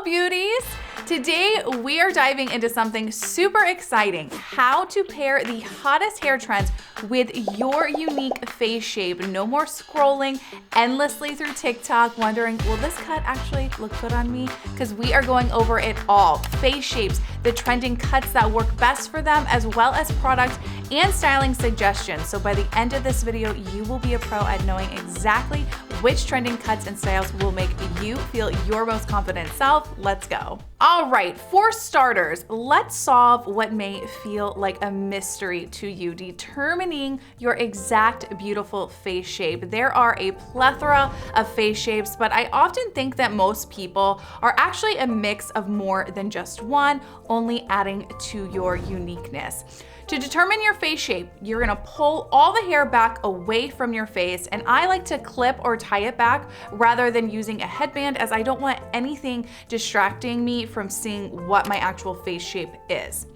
beauties! Today we are diving into something super exciting, how to pair the hottest hair trends with your unique face shape. No more scrolling endlessly through TikTok wondering, will this cut actually look good on me? Because we are going over it all. Face shapes, the trending cuts that work best for them, as well as product and styling suggestions. So by the end of this video, you will be a pro at knowing exactly which trending cuts and styles will make you feel your most confident self. Let's go. All right, for starters, let's solve what may feel like a mystery to you, determining your exact beautiful face shape. There are a plethora of face shapes, but I often think that most people are actually a mix of more than just one, only adding to your uniqueness. To determine your face shape, you're gonna pull all the hair back away from your face, and I like to clip or tie it back rather than using a headband, as I don't want anything distracting me from seeing what my actual face shape is.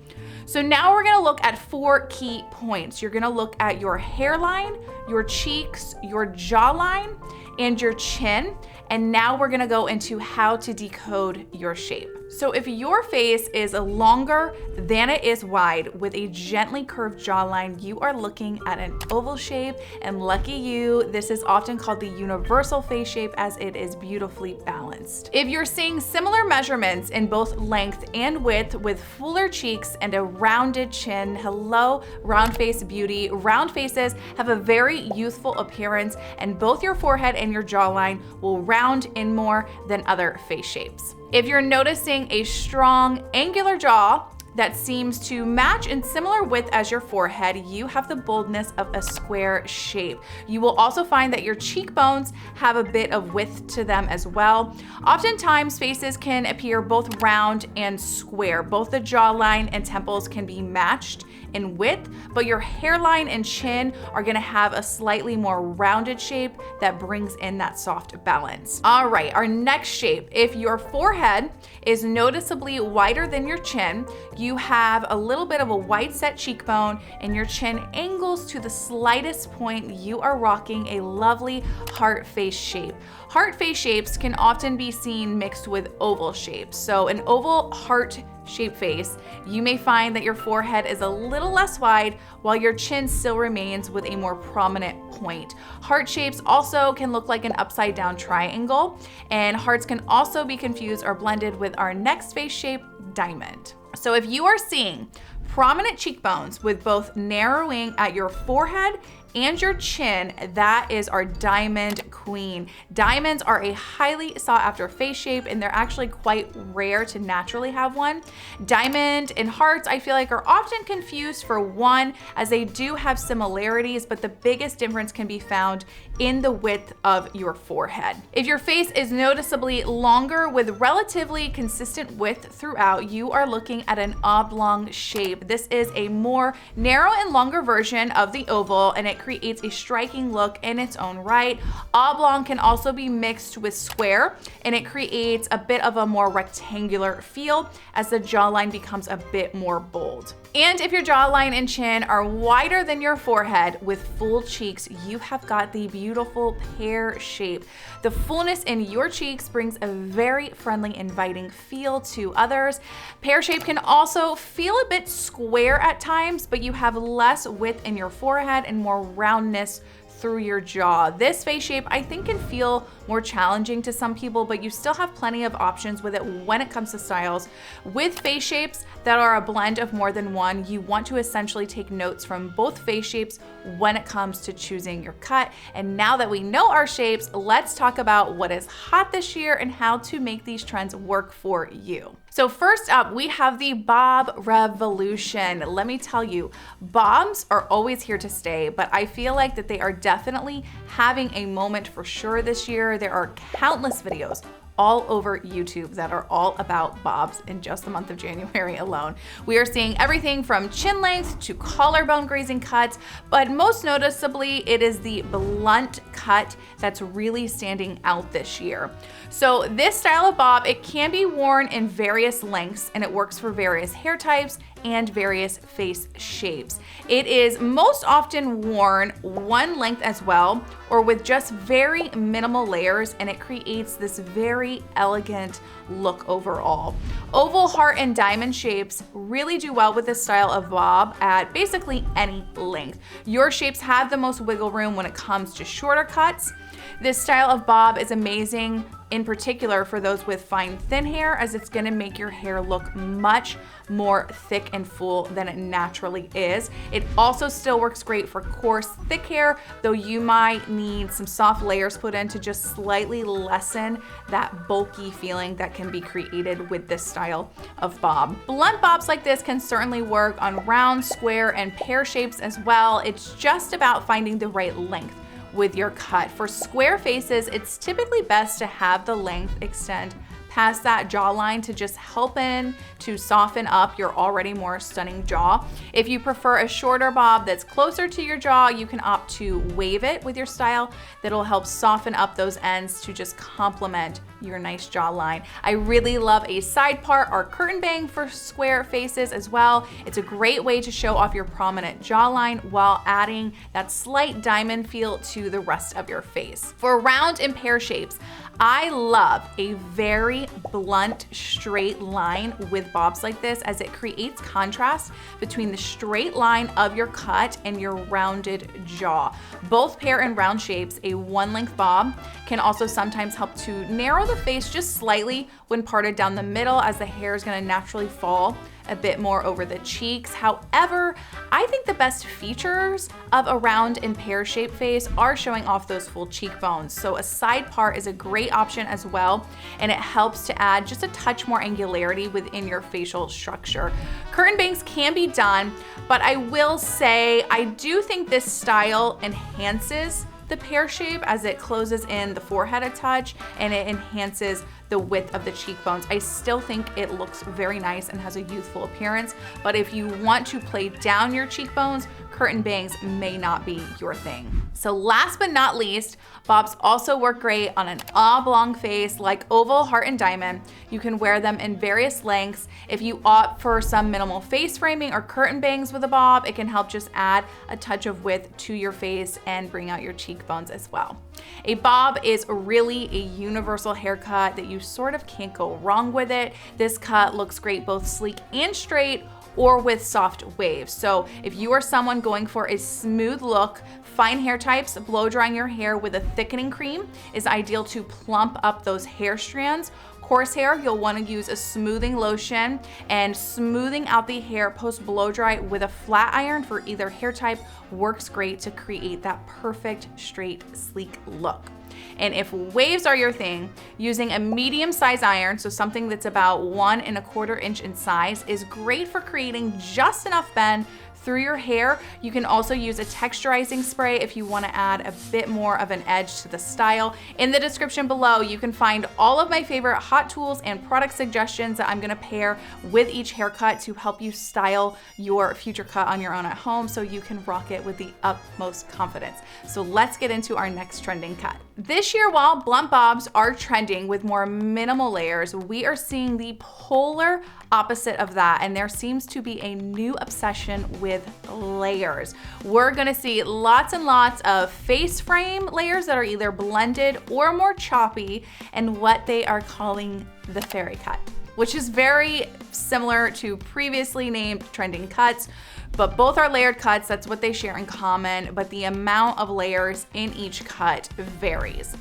So now we're gonna look at 4 key points. You're gonna look at your hairline, your cheeks, your jawline, and your chin. And now we're gonna go into how to decode your shape. So if your face is longer than it is wide with a gently curved jawline, you are looking at an oval shape, and lucky you, this is often called the universal face shape as it is beautifully balanced. If you're seeing similar measurements in both length and width with fuller cheeks and a rounded chin, hello, round face beauty. Round faces have a very youthful appearance, and both your forehead and your jawline will round in more than other face shapes. If you're noticing a strong angular jaw that seems to match in similar width as your forehead, you have the boldness of a square shape. You will also find that your cheekbones have a bit of width to them as well. Oftentimes, faces can appear both round and square. Both the jawline and temples can be matched in width, but your hairline and chin are gonna have a slightly more rounded shape that brings in that soft balance. All right, our next shape. If your forehead is noticeably wider than your chin, you have a little bit of a wide set cheekbone, and your chin angles to the slightest point, you are rocking a lovely heart face shape. Heart face shapes can often be seen mixed with oval shapes. So an oval heart shape face, you may find that your forehead is a little less wide while your chin still remains with a more prominent point. Heart shapes also can look like an upside down triangle, and hearts can also be confused or blended with our next face shape, diamond. So if you are seeing prominent cheekbones with both narrowing at your forehead and your chin, that is our diamond queen. Diamonds are a highly sought after face shape, and they're actually quite rare to naturally have one. Diamond and hearts, I feel like, are often confused for one, as they do have similarities, but the biggest difference can be found in the width of your forehead. If your face is noticeably longer with relatively consistent width throughout, you are looking at an oblong shape. This is a more narrow and longer version of the oval, and it creates a striking look in its own right. Oblong can also be mixed with square, and it creates a bit of a more rectangular feel as the jawline becomes a bit more bold. And if your jawline and chin are wider than your forehead with full cheeks, you have got the beautiful pear shape. The fullness in your cheeks brings a very friendly, inviting feel to others. Pear shape can also feel a bit square at times, but you have less width in your forehead and more roundness through your jaw. This face shape, I think, can feel more challenging to some people, but you still have plenty of options with it when it comes to styles. With face shapes that are a blend of more than one, you want to essentially take notes from both face shapes when it comes to choosing your cut. And now that we know our shapes, let's talk about what is hot this year and how to make these trends work for you. So first up, we have the bob revolution. Let me tell you, bobs are always here to stay, but I feel like that they are definitely having a moment for sure this year. There are countless videos all over YouTube that are all about bobs in just the month of January alone. We are seeing everything from chin length to collarbone grazing cuts, but most noticeably, it is the blunt cut that's really standing out this year. So this style of bob, it can be worn in various lengths, and it works for various hair types and various face shapes. It is most often worn one length as well, or with just very minimal layers, and it creates this very elegant look overall. Oval, heart, and diamond shapes really do well with this style of bob at basically any length. Your shapes have the most wiggle room when it comes to shorter cuts. This style of bob is amazing in particular for those with fine thin hair, as it's gonna make your hair look much more thick and full than it naturally is. It also still works great for coarse, thick hair, though you might need some soft layers put in to just slightly lessen that bulky feeling that can be created with this style of bob. Blunt bobs like this can certainly work on round, square, and pear shapes as well. It's just about finding the right length with your cut. For square faces, it's typically best to have the length extend past that jawline to just help to soften up your already more stunning jaw. If you prefer a shorter bob that's closer to your jaw, you can opt to wave it with your style. That'll help soften up those ends to just complement your nice jawline. I really love a side part or curtain bang for square faces as well. It's a great way to show off your prominent jawline while adding that slight diamond feel to the rest of your face. For round and pear shapes, I love a very blunt, straight line with bobs like this, as it creates contrast between the straight line of your cut and your rounded jaw. Both pear and round shapes, a one length bob can also sometimes help to narrow the face just slightly when parted down the middle, as the hair is gonna naturally fall a bit more over the cheeks. However, I think the best features of a round and pear-shaped face are showing off those full cheekbones. So a side part is a great option as well, and it helps to add just a touch more angularity within your facial structure. Curtain bangs can be done, but I will say I do think this style enhances the pear shape as it closes in the forehead a touch and it enhances the width of the cheekbones. I still think it looks very nice and has a youthful appearance, but if you want to play down your cheekbones, curtain bangs may not be your thing. So last but not least, bobs also work great on an oblong face like oval, heart, and diamond. You can wear them in various lengths. If you opt for some minimal face framing or curtain bangs with a bob, it can help just add a touch of width to your face and bring out your cheekbones as well. A bob is really a universal haircut that you sort of can't go wrong with it. This cut looks great both sleek and straight, or with soft waves. So if you are someone going for a smooth look, fine hair types, blow drying your hair with a thickening cream is ideal to plump up those hair strands. Coarse hair, you'll want to use a smoothing lotion, and smoothing out the hair post blow dry with a flat iron for either hair type works great to create that perfect straight sleek look. And if waves are your thing, using a medium size iron, so something that's about 1 1/4 inch in size, is great for creating just enough bend through your hair. You can also use a texturizing spray if you want to add a bit more of an edge to the style. In the description below, you can find all of my favorite hot tools and product suggestions that I'm going to pair with each haircut to help you style your future cut on your own at home so you can rock it with the utmost confidence. So let's get into our next trending cut. This year, while blunt bobs are trending with more minimal layers, we are seeing the polar opposite of that, and there seems to be a new obsession with layers. We're gonna see lots and lots of face frame layers that are either blended or more choppy, and what they are calling the fairy cut, which is very similar to previously named trending cuts, but both are layered cuts. That's what they share in common, but the amount of layers in each cut varies.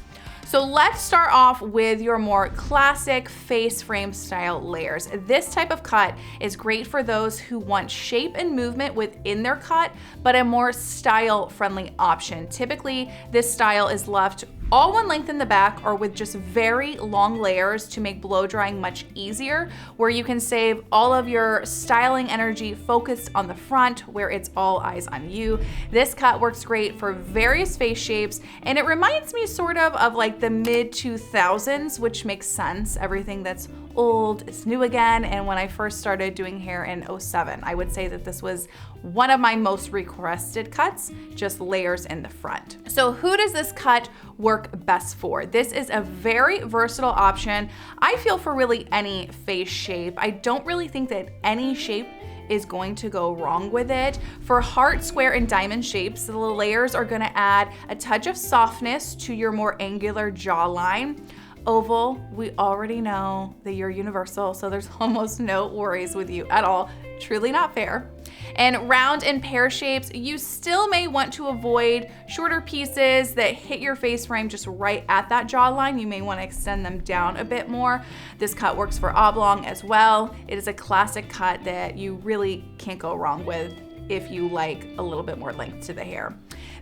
So let's start off with your more classic face frame style layers. This type of cut is great for those who want shape and movement within their cut, but a more style friendly option. Typically, this style is left all one length in the back or with just very long layers to make blow drying much easier, where you can save all of your styling energy focused on the front where it's all eyes on you. This cut works great for various face shapes, and it reminds me sort of like the mid 2000s, which makes sense. Everything that's old is new again, and when I first started doing hair in 07, I would say that this was one of my most requested cuts, just layers in the front. So who does this cut work best for? This is a very versatile option, I feel, for really any face shape. I don't really think that any shape is going to go wrong with it. For heart, square, and diamond shapes, the layers are gonna add a touch of softness to your more angular jawline. Oval, we already know that you're universal, so there's almost no worries with you at all. Truly not fair. And round and pear shapes, you still may want to avoid shorter pieces that hit your face frame just right at that jawline. You may want to extend them down a bit more. This cut works for oblong as well. It is a classic cut that you really can't go wrong with if you like a little bit more length to the hair.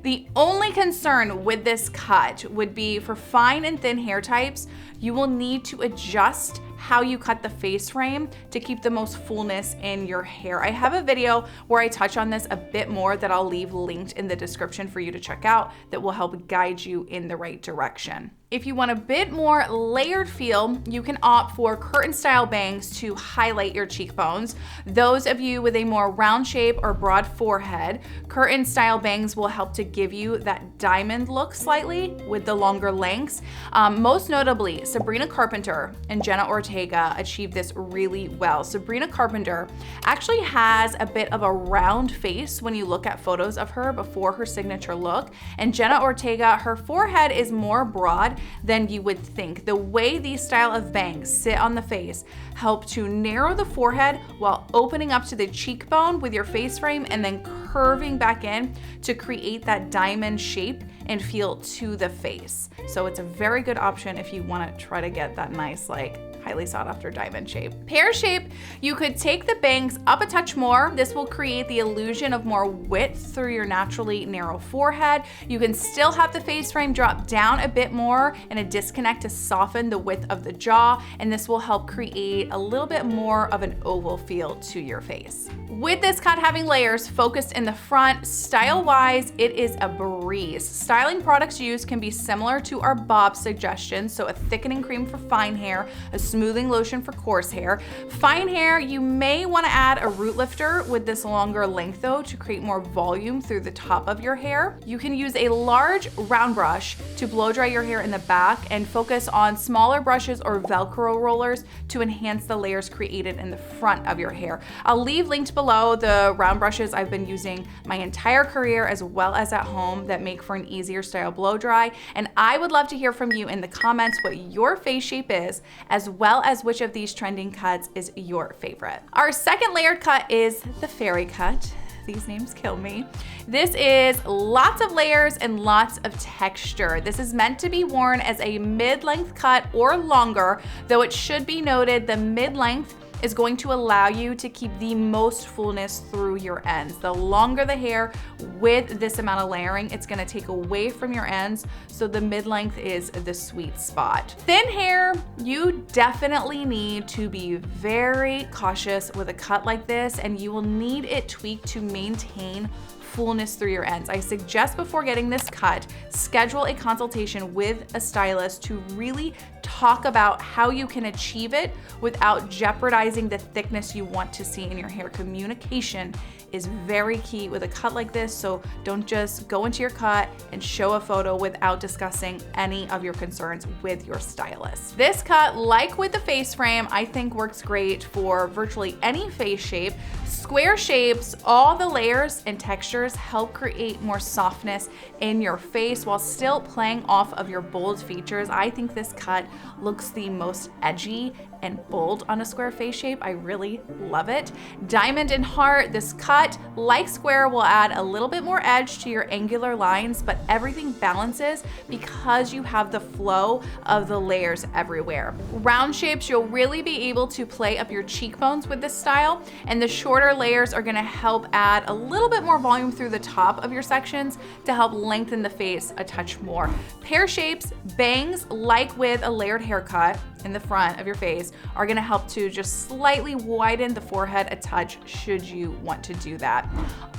The only concern with this cut would be for fine and thin hair types, you will need to adjust how you cut the face frame to keep the most fullness in your hair. I have a video where I touch on this a bit more that I'll leave linked in the description for you to check out that will help guide you in the right direction. If you want a bit more layered feel, you can opt for curtain style bangs to highlight your cheekbones. Those of you with a more round shape or broad forehead, curtain style bangs will help to give you that diamond look slightly with the longer lengths. Most notably, Sabrina Carpenter and Jenna Ortega achieved this really well. Sabrina Carpenter actually has a bit of a round face when you look at photos of her before her signature look, and Jenna Ortega, her forehead is more broad than you would think. The way these style of bangs sit on the face help to narrow the forehead while opening up to the cheekbone with your face frame and then curving back in to create that diamond shape and feel to the face. So it's a very good option if you want to try to get that nice, like, highly sought after diamond shape. Pear shape, you could take the bangs up a touch more. This will create the illusion of more width through your naturally narrow forehead. You can still have the face frame drop down a bit more in a disconnect to soften the width of the jaw, and this will help create a little bit more of an oval feel to your face. With this cut having layers focused in the front, style-wise, it is a breeze. Styling products used can be similar to our bob suggestions, so a thickening cream for fine hair, a smoothing lotion for coarse hair. Fine hair, you may want to add a root lifter with this longer length though to create more volume through the top of your hair. You can use a large round brush to blow dry your hair in the back and focus on smaller brushes or Velcro rollers to enhance the layers created in the front of your hair. I'll leave linked below the round brushes I've been using my entire career as well as at home that make for an easier style blow dry. And I would love to hear from you in the comments what your face shape is, as well as which of these trending cuts is your favorite. Our second layered cut is the fairy cut. These names kill me. This is lots of layers and lots of texture. This is meant to be worn as a mid-length cut or longer, though it should be noted the mid-length is going to allow you to keep the most fullness through your ends. The longer the hair with this amount of layering, it's gonna take away from your ends, so the mid-length is the sweet spot. Thin hair, you definitely need to be very cautious with a cut like this, and you will need it tweaked to maintain fullness through your ends. I suggest before getting this cut, schedule a consultation with a stylist to really talk about how you can achieve it without jeopardizing the thickness you want to see in your hair. Communication is very key with a cut like this, so don't just go into your cut and show a photo without discussing any of your concerns with your stylist. This cut, like with the face frame, I think works great for virtually any face shape. Square shapes, all the layers and textures help create more softness in your face while still playing off of your bold features. I think this cut looks the most edgy and bold on a square face shape. I really love it. Diamond and heart, this cut, like square, will add a little bit more edge to your angular lines, but everything balances because you have the flow of the layers everywhere. Round shapes, you'll really be able to play up your cheekbones with this style, and the shorter layers are gonna help add a little bit more volume through the top of your sections to help lengthen the face a touch more. Pear shapes, bangs, like with a layered haircut in the front of your face, are gonna help to just slightly widen the forehead a touch should you want to do that.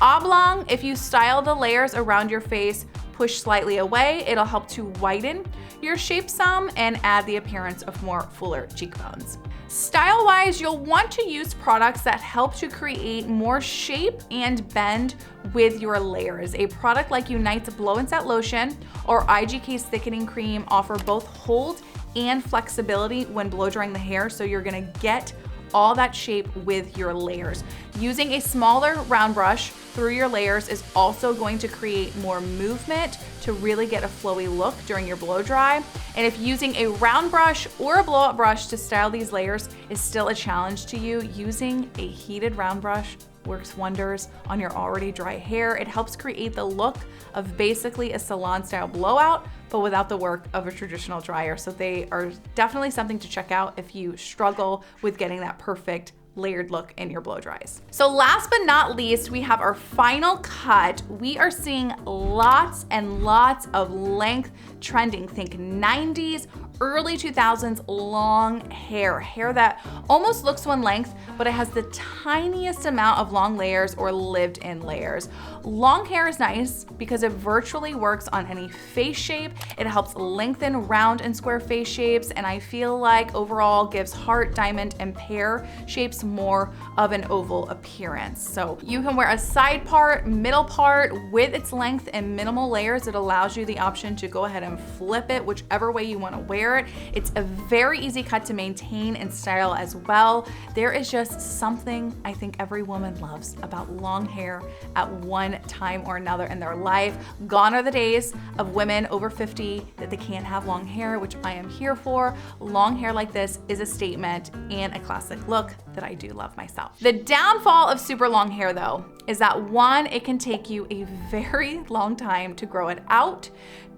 Oblong, if you style the layers around your face, push slightly away, it'll help to widen your shape some and add the appearance of more fuller cheekbones. Style-wise, you'll want to use products that help to create more shape and bend with your layers. A product like Unite's Blow and Set Lotion or IGK's Thickening Cream offer both hold and flexibility when blow drying the hair, so you're gonna get all that shape with your layers. Using a smaller round brush through your layers is also going to create more movement to really get a flowy look during your blow dry. And if using a round brush or a blow up brush to style these layers is still a challenge to you, using a heated round brush works wonders on your already dry hair. It helps create the look of basically a salon style blowout, but without the work of a traditional dryer. So they are definitely something to check out if you struggle with getting that perfect layered look in your blow dries. So last but not least, we have our final cut. We are seeing lots and lots of length trending. Think 90s, early 2000s long hair that almost looks one length, but it has the tiniest amount of long layers or lived in layers. Long hair is nice because it virtually works on any face shape. It helps lengthen round and square face shapes, and I feel like overall gives heart, diamond, and pear shapes more of an oval appearance. So you can wear a side part, middle part with its length and minimal layers. It allows you the option to go ahead and flip it whichever way you want to wear it. It's a very easy cut to maintain and style as well. There is just something I think every woman loves about long hair at one time or another in their life. Gone are the days of women over 50 that they can't have long hair, which I am here for. Long hair like this is a statement and a classic look that I do love myself. The downfall of super long hair though is that one, it can take you a very long time to grow it out.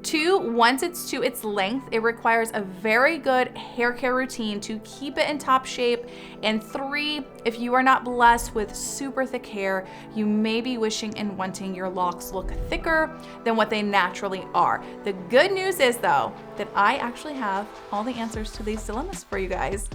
Two, once it's to its length, it requires a very good hair care routine to keep it in top shape. And three, if you are not blessed with super thick hair, you may be wishing and wanting your locks look thicker than what they naturally are. The good news is though, that I actually have all the answers to these dilemmas for you guys.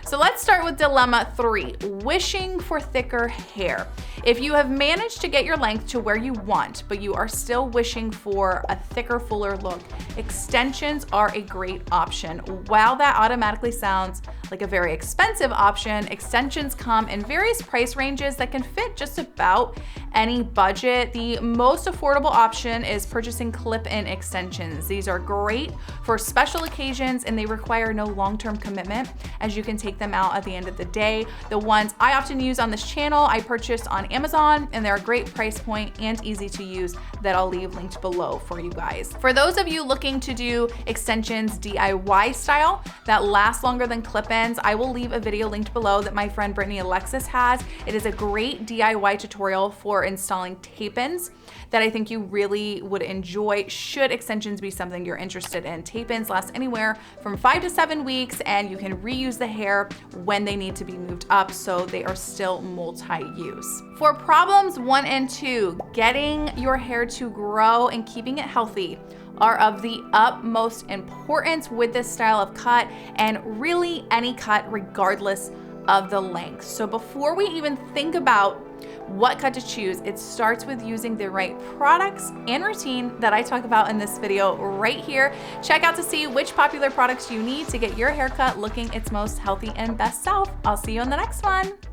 So let's start with dilemma 3, wishing for thicker hair. If you have managed to get your length to where you want, but you are still wishing for a thicker, fuller look, extensions are a great option. While that automatically sounds like a very expensive option, extensions come in various price ranges that can fit just about any budget. The most affordable option is purchasing clip-in extensions. These are great for special occasions and they require no long-term commitment, as you can take them out at the end of the day. The ones I often use on this channel, I purchased on Amazon, and they're a great price point and easy to use that I'll leave linked below for you guys. For those of you looking to do extensions DIY style that last longer than clip-ins, I will leave a video linked below that my friend Brittany Alexis has. It is a great DIY tutorial for installing tape-ins that I think you really would enjoy should extensions be something you're interested in. Tape-ins last anywhere from 5 to 7 weeks, and you can reuse the hair when they need to be moved up, so they are still multi-use. For problems 1 and 2, getting your hair to grow and keeping it healthy are of the utmost importance with this style of cut, and really any cut regardless of the length. So before we even think about what cut to choose, it starts with using the right products and routine that I talk about in this video right here. Check out to see which popular products you need to get your haircut looking its most healthy and best self. I'll see you in the next one.